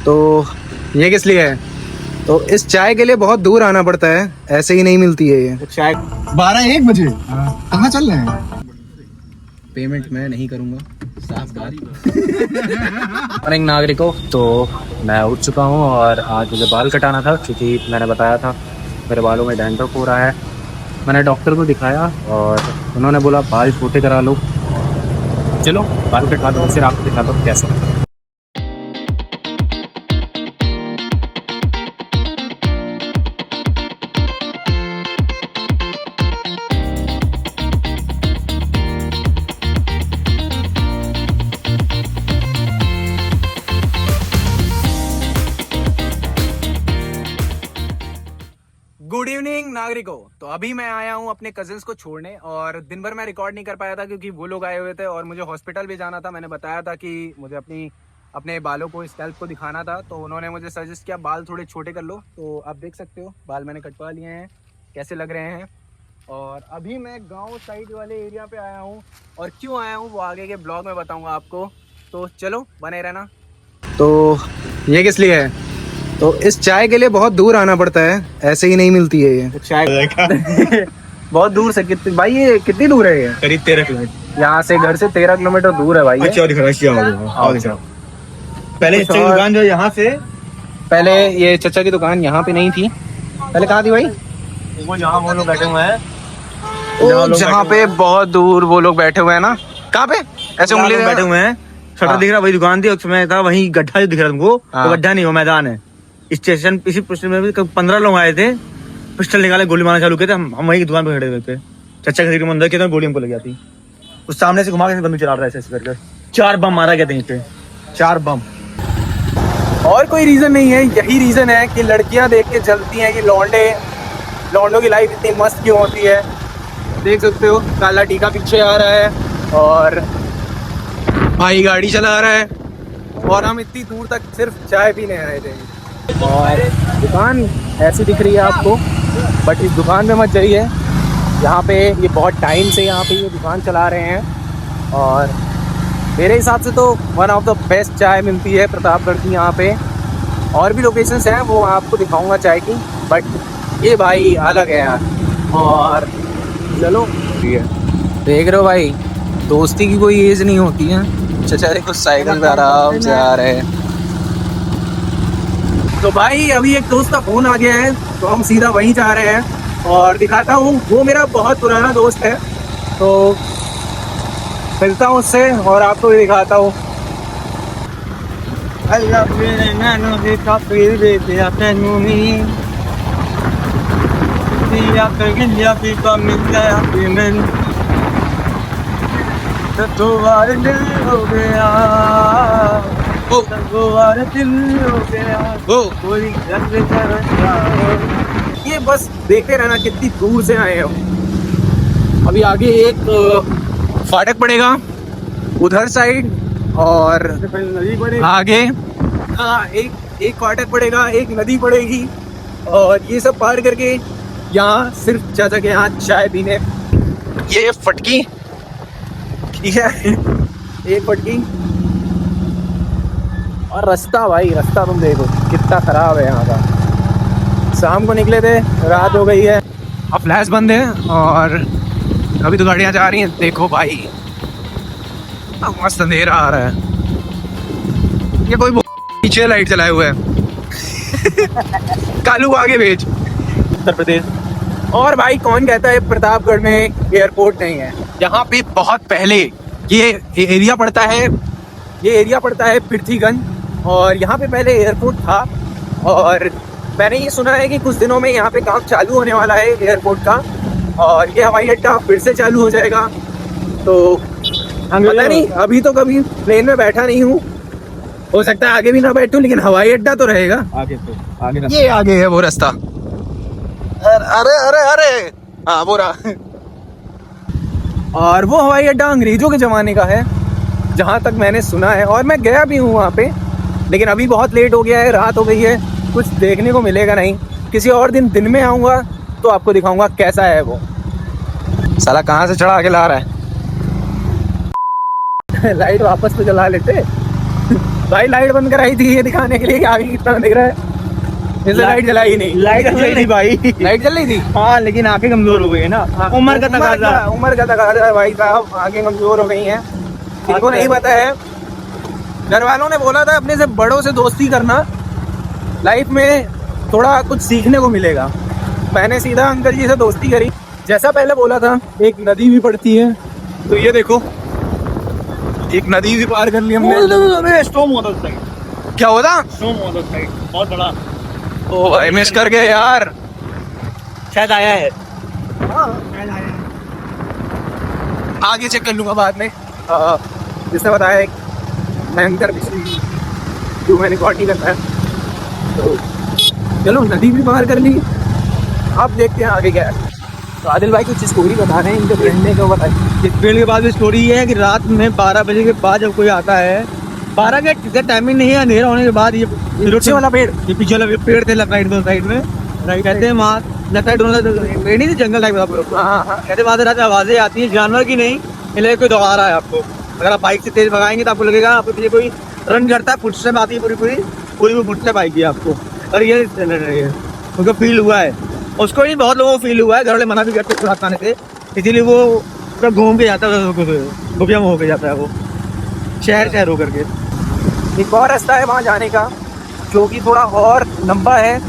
तो ये किस लिए है? तो इस चाय के लिए बहुत दूर आना पड़ता है, ऐसे ही नहीं मिलती है ये चाय। 12-1 बजे कहाँ चल रहे हैं? पेमेंट मैं नहीं करूँगा, साफ बात। मॉर्निंग नागरिकों, तो मैं उठ चुका हूँ और आज मुझे बाल कटाना था क्योंकि मैंने बताया था मेरे बालों में डैंड्रफ हो रहा है। मैंने डॉक्टर को दिखाया और उन्होंने बोला बाल छोटे करा लो। चलो बाल कटवा दो, फिर आपको दिखा दो कैसे। गुड इवनिंग नागरिकों। तो अभी मैं आया हूँ अपने कजिन्स को छोड़ने और दिन भर मैं रिकॉर्ड नहीं कर पाया था क्योंकि वो लोग आए हुए थे और मुझे हॉस्पिटल भी जाना था। मैंने बताया था कि मुझे अपने बालों को, स्कैल्प को दिखाना था, तो उन्होंने मुझे सजेस्ट किया बाल थोड़े छोटे कर लो। तो आप देख सकते हो बाल मैंने कटवा लिए हैं, कैसे लग रहे हैं। और अभी मैं गाँव साइड वाले एरिया पे आया हूँ और क्यों आया हूँ वो आगे के ब्लॉग में बताऊँगा आपको, तो चलो बने रहना। तो ये किस लिए है? तो इस चाय के लिए बहुत दूर आना पड़ता है, ऐसे ही नहीं मिलती है ये चाय। बहुत दूर से कितनी भाई, ये कितनी दूर है? ये करीब 13 किलोमीटर यहाँ से, घर से 13 किलोमीटर दूर है भाई। पहले इसकी दुकान जो यहाँ से, पहले ये चचा की दुकान यहाँ पे नहीं थी। पहले कहाँ थी भाई? वो जहाँ वो लोग बैठे हुए हैं, जहाँ पे बहुत दूर वो लोग बैठे हुए हैं ना। कहाँ पे? ऐसे उंगली बैठे हुए हैं, शटर दिख रहा, वही दुकान थी। उसमें था वही गड्ढा जो दिख रहा तुमको, वो गड्ढा नहीं, वो मैदान है। स्टेशन इसी स्टेशन में भी 15 लोग आए थे, पिस्टल निकाले, गोली मारना चालू किए थे। हम वही दुकान पे खड़े हुए थे, चचा के अंदर के गोली हमको लग जाती। उस सामने से घुमा के बंदूक चला रहा है, ऐसे करके 4 बम मारा गया था पे, 4 बम। और कोई रीजन नहीं है, यही रीजन है कि लड़कियां देख के जलती हैं कि लौंडों की लाइफ इतनी मस्त क्यों होती है। देख सकते हो काला टीका पीछे आ रहा है और भाई गाड़ी चला रहा है और हम इतनी दूर तक सिर्फ चाय पीने आए थे। और दुकान ऐसी दिख रही है आपको, बट इस दुकान में मत जाइए। यहाँ पे ये बहुत टाइम से यहाँ पे ये दुकान चला रहे हैं और मेरे हिसाब से तो वन ऑफ द बेस्ट चाय मिलती है प्रतापगढ़ की यहाँ पे। और भी लोकेशंस हैं, वो आपको दिखाऊंगा चाय की, बट ये भाई अलग है यार। और चलो देख रहे हो भाई, दोस्ती की कोई एज नहीं होती है। चचा देखो साइकिल पे आराम से आ रहे हैं। तो भाई अभी एक दोस्त का फोन आ गया है, तो हम सीधा वहीं जा रहे हैं और दिखाता हूँ। वो मेरा बहुत पुराना दोस्त है, तो मिलता हूँ उससे और आपको भी दिखाता हूँ। ये बस देखते रहना कितनी दूर से आए हो। अभी आगे एक फाटक पड़ेगा उधर साइड और आगे एक फाटक पड़ेगा, एक नदी पड़ेगी और ये सब पार करके यहाँ सिर्फ चाचा के यहाँ चाय पीने। ये फटकी, ठीक है, एक फटकी। और रास्ता भाई, रास्ता तुम देखो कितना खराब है यहाँ का। शाम को निकले थे, रात हो गई है, अब फ्लैश बंद है और अभी तो गाड़ियाँ जा रही हैं। देखो भाई मस्त अंधेरा आ रहा है। ये कोई पीछे लाइट चलाए हुए है। कालू आगे भेज, उत्तर प्रदेश। और भाई कौन कहता है प्रतापगढ़ में एयरपोर्ट नहीं है? यहाँ पे बहुत पहले ये एरिया पड़ता है पृथ्वीगंज और यहाँ पे पहले एयरपोर्ट था। और मैंने ये सुना है कि कुछ दिनों में यहाँ पे काम चालू होने वाला है एयरपोर्ट का और ये हवाई अड्डा फिर से चालू हो जाएगा। तो पता नहीं, अभी तो कभी प्लेन में बैठा नहीं हूँ, हो सकता है आगे भी ना बैठूं, लेकिन हवाई अड्डा तो रहेगा आगे। ये आगे है वो रास्ता। अरे अरे अरे हाँ वो रहा। और वो हवाई अड्डा अंग्रेजों के ज़माने का है जहाँ तक मैंने सुना है, और मैं गया भी हूँ वहाँ पे, लेकिन अभी बहुत लेट हो गया है, रात हो गई है, कुछ देखने को मिलेगा नहीं। किसी और दिन में आऊँगा तो आपको दिखाऊंगा कैसा है वो। साला कहाँ से चढ़ा के ला रहा है। लाइट वापस तो जला लेते। भाई लाइट बंद कराई थी ये दिखाने के लिए कि आगे कितना दिख रहा है। जैसे लाइट जलाई नहीं, लाइट जल रही थी भाई, लाइट जल रही थी। हाँ लेकिन आंखें कमजोर हो गई है ना, उम्र का तकाजा। उम्र का तकाजा है भाई साहब, आंखें कमजोर हो गई हैं। इनको नहीं पता है, घर वालों ने बोला था अपने से बड़ों से दोस्ती करना, लाइफ में थोड़ा कुछ सीखने को मिलेगा। मैंने सीधा अंकल जी से दोस्ती करी। जैसा पहले बोला था, एक नदी भी पड़ती है, तो ये देखो एक नदी भी पार कर ली हमने। स्टॉर्म होता था, क्या होता? स्टॉर्म होता था बहुत बड़ा। ओ भाई मिस कर गए यार। शायद आया है, आगे चेक कर लूंगा बाद में। जिसने बताया एक भयंकर जो मैंने रिकॉर्ड नहीं करता है, तो चलो नदी भी पार कर ली। आप देखते हैं आगे क्या है। तो आदिल भाई कुछ स्टोरी बता रहे हैं इनके पहनने को, बताइए। इस पेड़ के बाद भी स्टोरी ये है कि रात में 12 बजे के बाद जब कोई आता है, 12 का टाइमिंग नहीं है, अंधेरा होने के बाद ये पीछे वाला पेड़, ये पीछे वाला पेड़ थे लेफ्ट राइट दोनों साइड में, राइट कहते हैं वहाँ लेफ्ट राइट दोनों पेड़ नहीं थे, जंगल टाइप का। हाँ कहते बाद रात आवाजें आती है जानवर की नहीं, इसलिए कोई दौड़ा रहा है आपको। अगर आप बाइक से तेज भगाएंगे तो आपको लगेगा आपके पीछे कोई रन करता है, फुटस्टेप आती है पूरी वो फुटस्टेप आएगी आपको। और ये उनको फील हुआ है, उसको नहीं बहुत लोगों को फील हुआ है। घर वाले मना भी करते खुराक खाने से, इसीलिए वो पूरा घूम के जाता है, गुफिया में होके जाता है वो, शहर होकर के। एक और रास्ता है वहाँ जाने का, जो कि थोड़ा और लंबा है,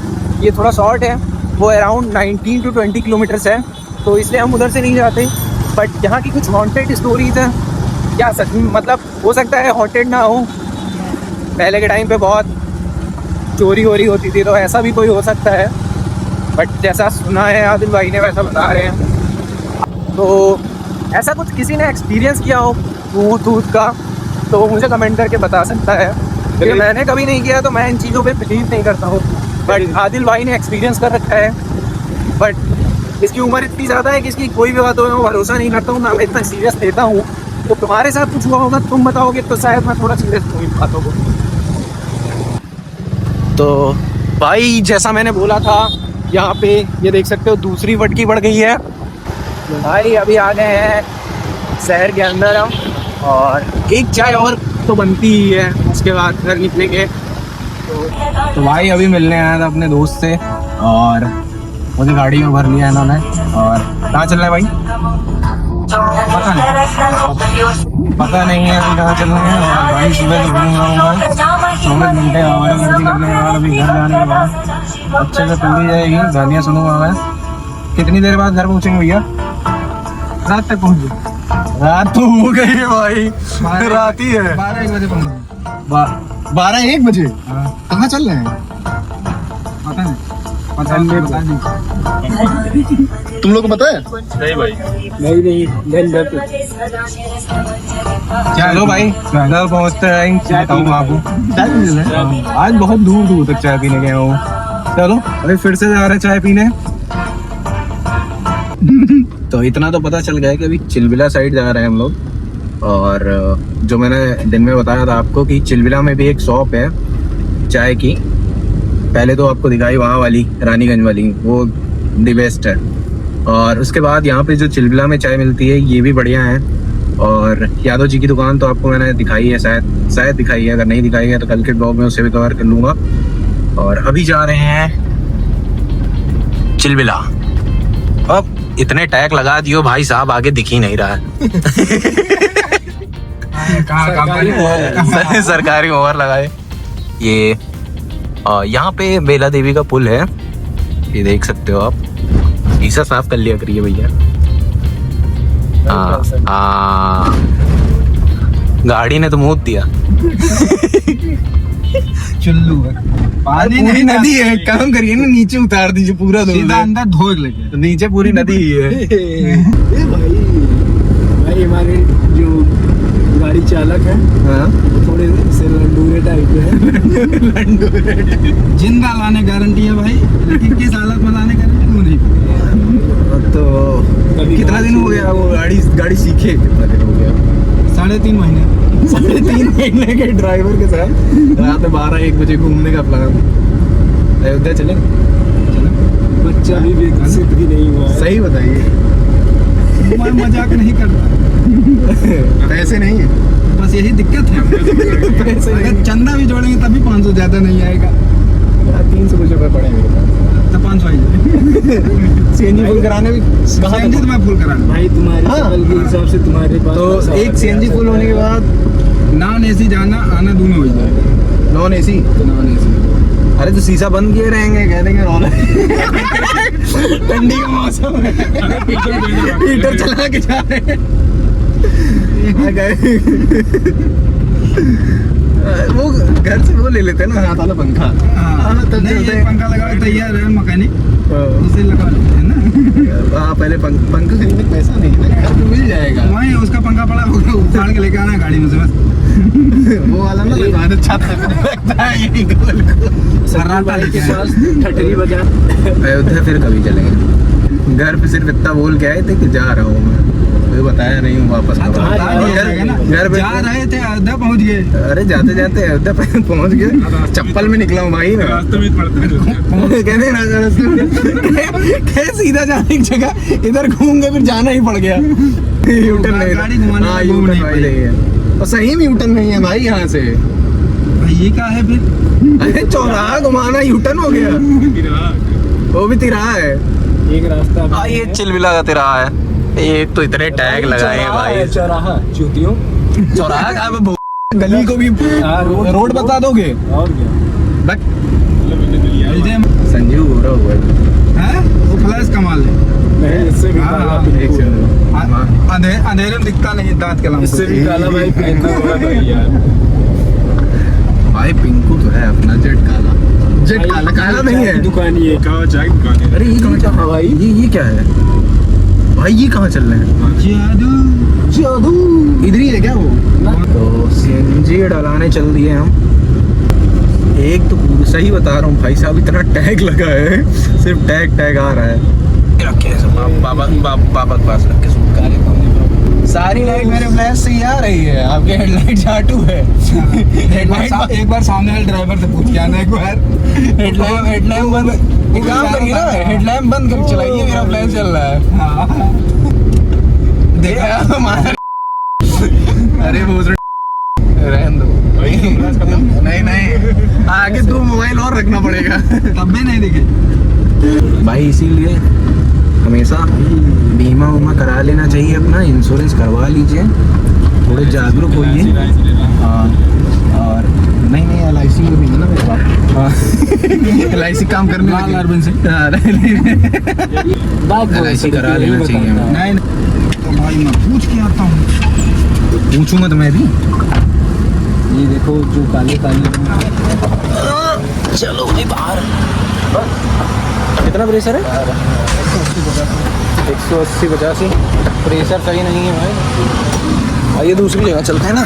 ये थोड़ा शॉर्ट है। वो अराउंड 19 to 20 किलोमीटर्स है, तो इसलिए हम उधर से नहीं जाते। बट यहाँ की कुछ हॉन्टेड स्टोरीज हैं, क्या सच मतलब हो सकता है हॉन्टेड ना हो, पहले के टाइम पे बहुत चोरी वोरी होती थी, तो ऐसा भी कोई हो सकता है। बट जैसा सुना है आदिल भाई ने वैसा बता रहे हैं। तो ऐसा कुछ किसी ने एक्सपीरियंस किया हो भूत का, तो वो मुझे कमेंट करके बता सकता है, क्योंकि मैंने कभी नहीं किया, तो मैं इन चीज़ों पे बिलीव नहीं करता हूँ। बट आदिल भाई ने एक्सपीरियंस कर रखा है। बट इसकी उम्र इतनी ज़्यादा है कि इसकी कोई भी बात हो मैं भरोसा नहीं करता हूँ, ना मैं इतना सीरियस लेता हूँ। तो तुम्हारे साथ कुछ हुआ होगा, तुम बताओगे तो शायद मैं थोड़ा सीरियस हूँ इन बातों को। तो भाई जैसा मैंने बोला था, यहाँ पे ये देख सकते हो दूसरी वटकी बढ़ गई है। भाई अभी आ गए हैं शहर के अंदर हम, और एक चाय और तो बनती ही है, उसके बाद घर निकलेंगे। तो भाई अभी मिलने आया था अपने दोस्त से, और मुझे गाड़ी में भर लिया इन्होंने। और कहाँ चल रहा है भाई? पता नहीं है अभी कहाँ चल रहे हैं। भाई सुबह घूमूंगा 24 घंटे हमारी मर्जी करने के बाद, अभी घर जाने के बाद अच्छे से पूरी जाएगी, गालियाँ सुनूंगा मैं। कितनी देर बाद घर पहुँचेंगे भैया? रात तक पहुँच गए। रात तो हो गई है भाई, रात ही है। 12-1 बजे पहुँच। 12-1 बजे? कहाँ चल रहे हैं? पता नहीं। तुम लोग को पता है? नहीं भाई, नहीं चलो भाई घर पहुँचते हैं, बताऊँगा आपको। आज बहुत दूर दूर तक चाय पीने गए हूँ। चलो अभी फिर से जा रहे हैं चाय पीने। तो इतना तो पता चल गया कि अभी चिलबिला साइड जा रहे हैं हम लोग। और जो मैंने दिन में बताया था आपको कि चिलबिला में भी एक शॉप है चाय की, पहले तो आपको दिखाई वहाँ वाली रानीगंज वाली, वो दी बेस्ट है। और उसके बाद यहाँ पे जो चिलबिला में चाय मिलती है ये भी बढ़िया है। और यादव जी की दुकान तो आपको मैंने दिखाई है, शायद दिखाई है, अगर नहीं दिखाई है तो कल के ब्लॉग में उसे भी कवर कर लूँगा। और अभी जा रहे हैं चिलबिला। अब इतने टैग लगा दियो भाई साहब, आगे दिख ही नहीं रहा है। सरकारी मोहर लगाए। ये यहाँ पे बेला देवी का पुल है, ये देख सकते हो आप। शीशा साफ कर लिया करिए भैया। हाँ गाड़ी ने तो मुँह दिया। चुल्लू है, पानी पूरी नदी है, काम करिए ना नीचे उतार दीजिए पूरा, सीधा अंदर धो लेके, तो नीचे पूरी नदी ही है। भाई हमारे जो गाड़ी चालक है, हाँ थोड़े से लंडूरे टाइप के हैं। जिंदा लाने गारंटी है भाई, लेकिन किस हालत में लाने गारंटी वो नहीं। तो कितना दिन हो गया वो गाड़ी सीखे? कितना दिन हो गया? 3.5 महीने। 3.5 महीने के ड्राइवर के साथ रात 12-1 बजे घूमने का प्लान। अयोध्या चले? बच्चा भी विकसित भी नहीं हुआ है। सही बताइए। मैं मजाक नहीं करता। पैसे नहीं है बस यही दिक्कत है। अगर चंदा भी जोड़ेंगे तभी 500 ज्यादा नहीं आएगा। 300 कुछ रुपए पड़े मेरे पास। तो 500 आएगा। सीएनजी फुल कराने भी कहाँ सीएनजी तो मैं फुल कराना भाई तुम्हारे हाँ। लेवल के हिसाब से तुम्हारे पास तो पैसा एक होगा। सीएनजी फुल होने के बाद नॉन एसी जाना आना दोनों हो जाएगा। Non AC. नॉन एसी अरे तो शीशा बंद किए रहेंगे, कह देंगे रौला ठंडी का मौसम है, हीटर चला के जा रहे हैं। वो घर से वो ले लेते हैं ना हाथ वाला पंखा। हाँ, तब नहीं चलते ये हैं। पंखा लगा तैयार है मैकेनिक, हाँ। उसे लगा लेते हैं ना। हाँ, पहले पंखा खरीदने का पैसा नहीं है ना, घर पे मिल जाएगा। वहीं उसका पंखा पड़ा होगा, उखाड़ के लेके आना है गाड़ी में से बस। वो वाला ना लगाने छत पे लगता है यही गोल को। सर्राटा के लेके पास आया। ठटरी बजा। अयोध्या फिर कभी चलेंगे। घर पे सिर्फ इतना बोल के आए थे कि जा रहा हूँ मैं, कोई बताया नहीं हूँ वापस हाँ, तो कब बता आऊँ। दिया जाएगा ना। घर पे जा रहे थे अयोध्या पहुंच गए। अरे जाते जाते अयोध्या पहुंच गए, चप्पल में निकला हूँ भाई मैं। रास्ते में पड़ता है। कहते हैं ना रास्ते सीधा जाने की जगह इधर घूम के फिर जाना ही पड़ गया। यूटर्न नहीं, गाड़ी घुमाने हाँ में घूम यूटर्न नहीं भाई पाई। नहीं है, और सही में यूटर्न नहीं है भाई यहाँ से। भाई ये क्या है फिर? अरे चौराहा घुमाना यूटर्न हो गया, वो भी तिराहा है। एक रास्ता हाँ ये चिलविला का तिराहा है। एक तो इतने टैग लगाए हैं भाई। चौराहा चूतियों। चौराहा कहाँ पे गली को भी रोड बता दोगे? और क्या? बट संजीव हो रहा हुआ है। है वो फ्लैश कमाल है। नहीं इससे भी हाँ, काला हाँ, एक सेकंड। अंधेरे में दिखता नहीं दांत के लाम इससे भी काला भाई पिंकू होगा भाई यार। भाई पिंकू तो है अपना, जेट काला। जेट काला काला नहीं है। दुकान ये अरे ये क्या है भाई? ये क्या है भाई? ये कहाँ चल रहे हैं? जादू जादू इधर ही है क्या वो? तो सीएनजी डलाने चल दिए हम। एक तो सही बता रहा हूँ भाई साहब, इतना टैग लगा है, सिर्फ टैग आ रहा है। रखे बाबा के पास रख के शूट कर लेता हूँ। सारी लाइट मेरे फ्लैश से ही आ रही है, आपके हेडलाइट चाटू है। एक बार सामने वाले ड्राइवर से पूछ के आना एक बार। हेडलैम्प बंद, एक काम करिए ना, हेडलैम्प बंद कर चलाइए, मेरा फ्लैश चल रहा है। हाँ। देखा हमारा। अरे वो रहने दो, नहीं आगे 2 मोबाइल और रखना पड़ेगा। तब भी नहीं दिखे भाई इसीलिए हमेशा बीमा उमा करा लेना चाहिए, अपना इंश्योरेंस करवा लीजिए, थोड़े जागरूक होइए। हाँ और नहीं LIC में भी है ना मेरे पास। हाँ LIC काम करने लाल लगे। अरविंद से। हाँ, LIC करा लेना चाहिए हमें। नहीं तो भाई मैं पूछ के आता हूँ। पूछूंगा तो मैं भी। ये देखो जो काले काले चलो भाई बाहर। कितना प्रेशर है? 180-85। प्रेशर सही नहीं है भाई। आइए दूसरी जगह चलते हैं ना।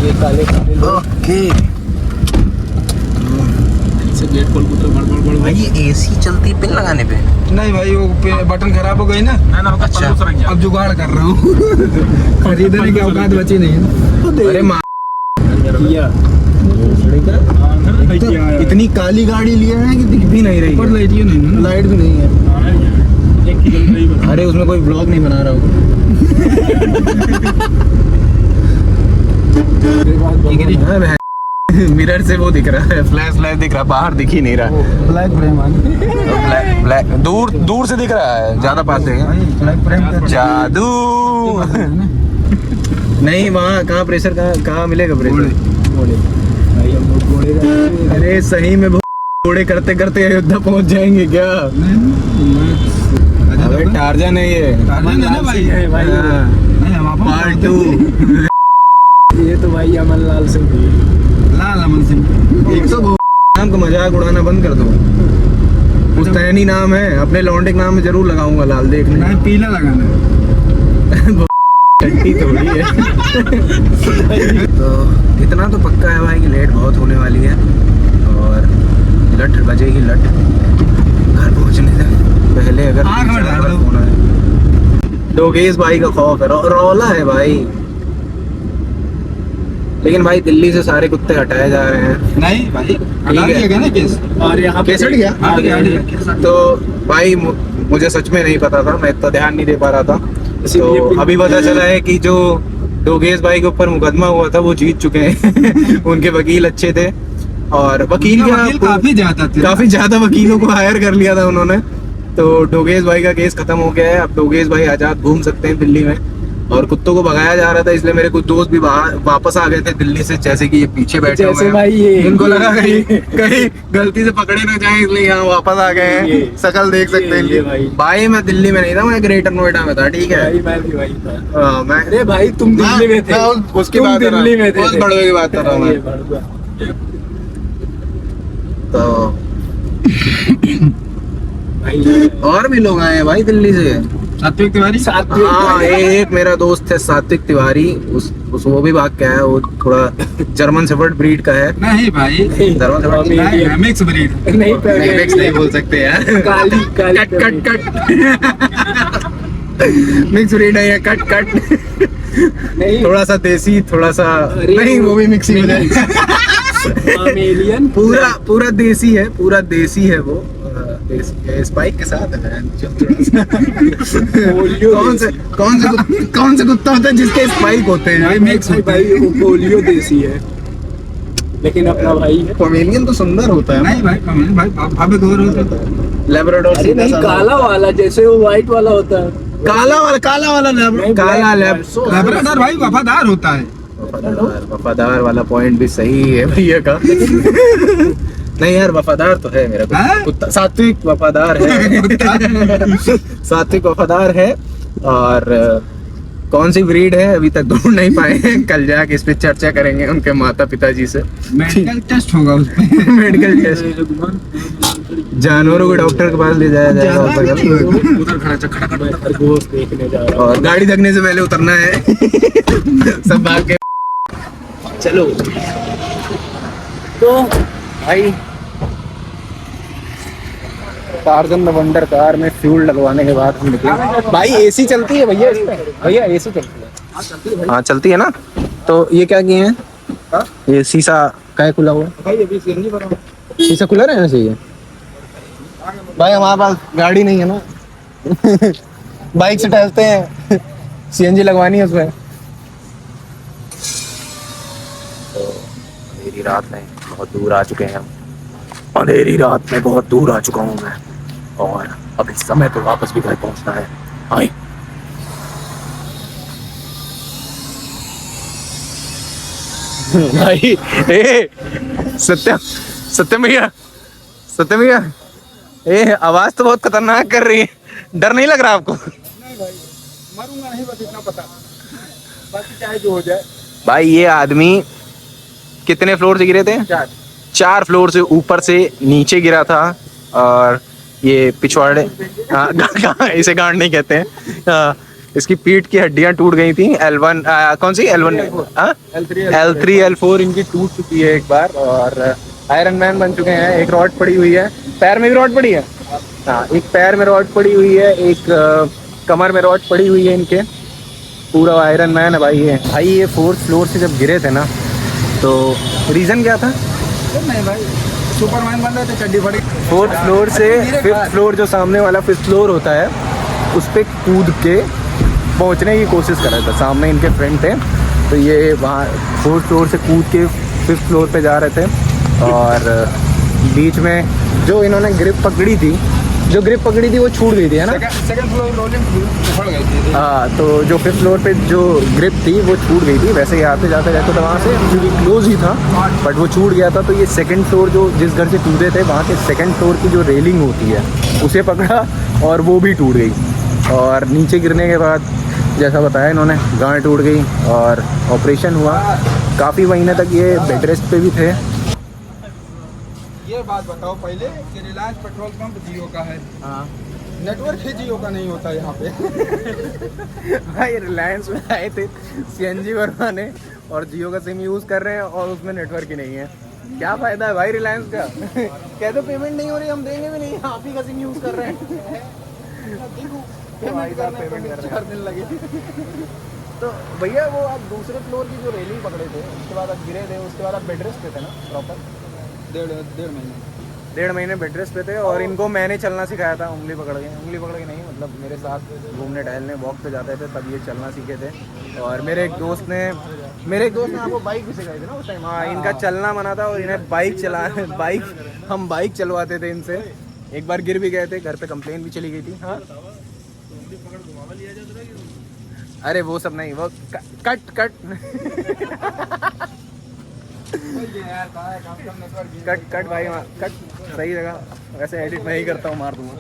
ये काले काले लोग ओके से गेट खोल बड़ भाई ये AC चलती पिन लगाने पे? नहीं भाई वो बटन खराब हो गई ना। अच्छा अब जुगाड़ कर रहा हूँ। खरीदने की औकात बची नहीं है। अरे माँ किया इतनी काली गाड़ी लिए हैं कि दिख भी नहीं रही ऊपर है। लाइट ये नहीं है ना। लाइट भी नहीं है। अरे उसमें कोई ब्लॉग नहीं बना रहा होगा। मिरर से वो दिख रहा है, फ्लैश दिख रहा है, बाहर दिख ही नहीं रहा। ब्लैक फ्रेम आ ब्लैक दूर से दिख रहा है, ज्यादा पास देगा। ब्लैक फ्रेम का जादू नहीं, वहाँ कहाँ प्रेशर कहाँ मिलेगा प्रेशर? भाई हम लोग घोड़े रहते हैं। अरे सही में घोड़े करते करते अयोध्या पहुँच जाएंगे क्या? अबे टार्जन है ये। टार्जन है ना भाई। है भाई हाँ, नहीं हम आप पार्ट 2। ये तो भाई अमन लाल सिंह लाल अमन सिंह। एक तो नाम का मजाक उड़ाना बंद कर दो। पुश्तैनी नाम है, अपने लौंडे के नाम में जरूर लगाऊंगा लाल, देखने। नहीं पीला लगाना है। टट्टी थोड़ी है। तो इतना तो पक्का है भाई कि लेट बहुत होने वाली है, और लट बजेगी लट घर पहुंचने से पहले। अगर आग में डाल दो। होना है डोगेश भाई का खौफ है, रौला है भाई। लेकिन भाई दिल्ली से सारे कुत्ते हटाए जा रहे हैं। नहीं भाई हटा दिया गया ना केस। और यहाँ पे केस हट गया? हट गया, हट गया। तो भाई मुझे सच में नहीं पता था, मैं इतना ध्यान नहीं दे पा रहा था। इसीलिए तो अभी पता चला है कि जो डोगेश भाई के ऊपर मुकदमा हुआ था, वो जीत चुके हैं। उनके वकील अच्छे थे और वकील वकील काफी ज्यादा थे। काफी ज्यादा वकीलों को हायर कर लिया था उन्होंने। तो डोगेश भाई का केस खत्म हो गया है, अब डोगेश भाई आजाद घूम सकते हैं दिल्ली में। और कुत्तों को भगाया जा रहा था, इसलिए मेरे कुछ दोस्त भी वापस आ गए थे दिल्ली से, जैसे कि ये पीछे बैठे हुए जैसे हैं। भाई ये इनको लगा कहीं गलती से पकड़े ना जाए, इसलिए यहाँ वापस आ गए हैं। शकल देख सकते हैं ये इनकी। भाई मैं दिल्ली में नहीं था, मैं ग्रेटर नोएडा में था, ठीक है। भाई मैं भी वही था। मैं अरे भाई तुम दिल्ली में थे। मैं उसकी तुम बात कर रहा दिल्ली में हूँ, थे। उस बड़वे की बात कर रहा हूँ ये मैं। बड़ुआ। तो भाई और भी लोग आए हैं भाई दिल्ली से। सात्विक तिवारी। हाँ, एक मेरा दोस्त है सात्विक तिवारी, उस वो भी भाग के आया। वो थोड़ा जर्मन शेफर्ड ब्रीड का है। नहीं भाई, जर्मन शेफर्ड नहीं, मिक्स ब्रीड। नहीं नहीं, मिक्स नहीं बोल सकते यार। Kali Kali cut cut mix breed है ये, कट कट। नहीं थोड़ा सा देसी, थोड़ा सा अरे नहीं, वो भी मिक्स ही हो जाए। मामेलियन पूरा देसी है, पूरा देसी है वो। देसी है, स्पाइक के साथ है। कौन से कुत्ता होता है जिसके स्पाइक होते हैं? भाई मिक्स भाई वो पोलियो देसी है, लेकिन अपना भाई है। पोमेलियन तो सुंदर होता है। नहीं भाई भाभी गोर होता है। लैब्राडोर अरे नहीं, काला वाला जैसे वो व्हाइट वाला होता है। काला वाला काला लैब। लैब्राडोर भाई वफादार होता है। वफादार वाला पॉइंट भी सही है भैया का। नहीं यार, वफादार तो है मेरा हाँ? कुत्ता। सात्विक वफादार है। सात्विक वफादार है। और कौन सी ब्रीड है अभी तक ढूंढ नहीं पाए हैं। कल जाके इस पे चर्चा करेंगे उनके माता पिताजी से। मेडिकल टेस्ट होगा उसमें। मेडिकल टेस्ट, जानवरों को डॉक्टर के पास ले जाया जाएगा। उधर खड़ा मैं खरगोश देखने जा रहा हूँ। और गाड़ी लगने से पहले उतरना है। सब भाग के चलो। तो भाई टार्ज़न द वंडर कार में फ्यूल लगवाने के बाद हम निकले। भाई एसी चलती है भैया इसमें? भैया एसी चलती है? हाँ चलती है ना। तो ये क्या किए हैं? ये शीशा क्या खुला हुआ है? शीशा खुला रहना चाहिए भाई। हमारे पास गाड़ी नहीं है ना। बाइक से टहलते हैं। सीएनजी लगवानी है उसमें। तो अंधेरी रात में बहुत दूर आ चुके हैं हम। अंधेरी रात में बहुत दूर आ चुका हूँ मैं, और अब इस समय तो वापस भी घर पहुंचना है। आए भाई, सत्यम भैया, आवाज तो बहुत खतरनाक कर रही है। डर नहीं लग रहा आपको? नहीं भाई, मरूंगा नहीं, बस इतना पता, बाकी चाहे जो हो जाए। भाई ये आदमी कितने फ्लोर से गिरे थे? 4 फ्लोर से ऊपर से नीचे गिरा था। और ये पिछवाड़े, इसे गांड नहीं कहते हैं। इसकी पीठ की हड्डियां टूट गई थी। L1 कौन सी L1 L3 L4 इनकी टूट चुकी है एक बार। और आयरन मैन बन चुके हैं। एक रॉड पड़ी हुई है, पैर में भी रॉड पड़ी है। हाँ, एक पैर में रॉड पड़ी हुई है, एक कमर में रॉड पड़ी हुई है इनके। पूरा आयरन मैन है भाई ये। भाई ये 4th फ्लोर से जब गिरे थे ना, तो रीज़न क्या था? नहीं भाई, सुपरमैन बन रहे थे, चड्डी फटी। 4th फ्लोर से 5th फ्लोर, जो सामने वाला 5th फ्लोर होता है, उस पे कूद के पहुंचने की कोशिश कर रहा था। सामने इनके फ्रेंड थे, तो ये वहाँ 4th फ्लोर से कूद के 5th फ्लोर पे जा रहे थे। और बीच में जो इन्होंने ग्रिप पकड़ी थी, वो छूट गई थी, है ना? सेकंड फ्लोर रोलिंग उखड़ गई थी। हाँ, तो जो 5th फ्लोर पे जो ग्रिप थी वो छूट गई थी। वैसे ही आते जाते रहते थे वहाँ से, क्योंकि क्लोज ही था, बट वो छूट गया था। तो ये 2nd फ्लोर, जो जिस घर से कूदे थे, वहाँ के 2nd फ्लोर की जो रेलिंग होती है, उसे पकड़ा और वो भी टूट गई। और नीचे गिरने के बाद जैसा बताया इन्होंने, गांड टूट गई और ऑपरेशन हुआ। काफ़ी महीने तक ये बेड रेस्ट पे भी थे। ये बात बताओ पहले कि रिलायंस पेट्रोल पंप जियो का है। हाँ, नेटवर्क ही जियो का नहीं होता यहाँ पे। भाई रिलायंस में आए थे सीएनजी भरवाने और जियो का सिम यूज़ कर रहे हैं और उसमें नेटवर्क ही नहीं है। क्या फ़ायदा है भाई रिलायंस का? कह दो पेमेंट नहीं हो रही, हम देंगे भी नहीं, आप ही का सिम यूज़ कर रहे हैं। पेमेंट कर रहे 4 दिन लगे। तो भैया वो आप दूसरे फ्लोर की जो रेलिंग पकड़े थे, उसके बाद आप गिरे थे, उसके बाद आप बेड रेस्ट पे थे ना प्रॉपर? 1.5 महीने। 1.5 महीने बेड रेस्ट पे थे और इनको मैंने चलना सिखाया था उंगली पकड़ के नहीं, मतलब मेरे साथ घूमने टहलने वॉक पे जाते थे तब ये चलना सीखे थे। और मेरे एक दोस्त ने आपको बाइक भी सिखाई थी ना उस टाइम। हाँ, इनका चलना मना था और इन्हें हम बाइक चलवाते थे इनसे। एक बार गिर भी गए थे, घर पे कंप्लेन भी चली गई थी। हाँ, अरे वो सब नहीं, वो कट कट भाई, कट सही जगह। वैसे एडिट मैं ही करता हूँ, मार दूंगा।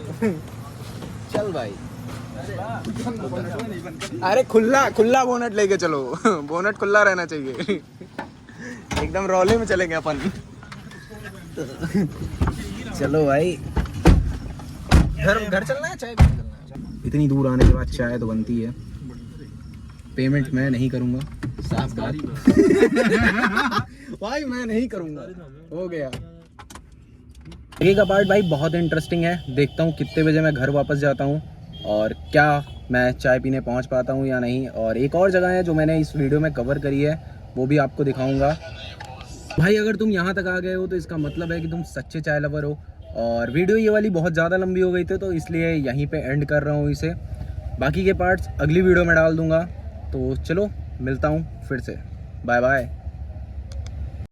चल भाई, अरे खुला बोनट लेके चलो। बोनट खुला रहना चाहिए। एकदम रौले में चलेंगे अपन। चलो भाई, घर चलना है, चाय चलना है। इतनी दूर आने के बाद चाय तो बनती है। पेमेंट मैं नहीं करूंगा, साफ बात। भाई मैं नहीं करूंगा, हो गया। आगे का पार्ट भाई बहुत इंटरेस्टिंग है। देखता हूँ कितने बजे मैं घर वापस जाता हूँ और क्या मैं चाय पीने पहुँच पाता हूँ या नहीं। और एक और जगह है जो मैंने इस वीडियो में कवर करी है, वो भी आपको दिखाऊंगा। भाई अगर तुम यहाँ तक आ गए हो तो इसका मतलब है कि तुम सच्चे चाय लवर हो। और वीडियो ये वाली बहुत ज़्यादा लंबी हो गई थी तो इसलिए यहीं पे एंड कर रहा हूँ इसे। बाकी के पार्ट्स अगली वीडियो में डाल दूँगा। तो चलो मिलता हूँ फिर से, बाय बाय।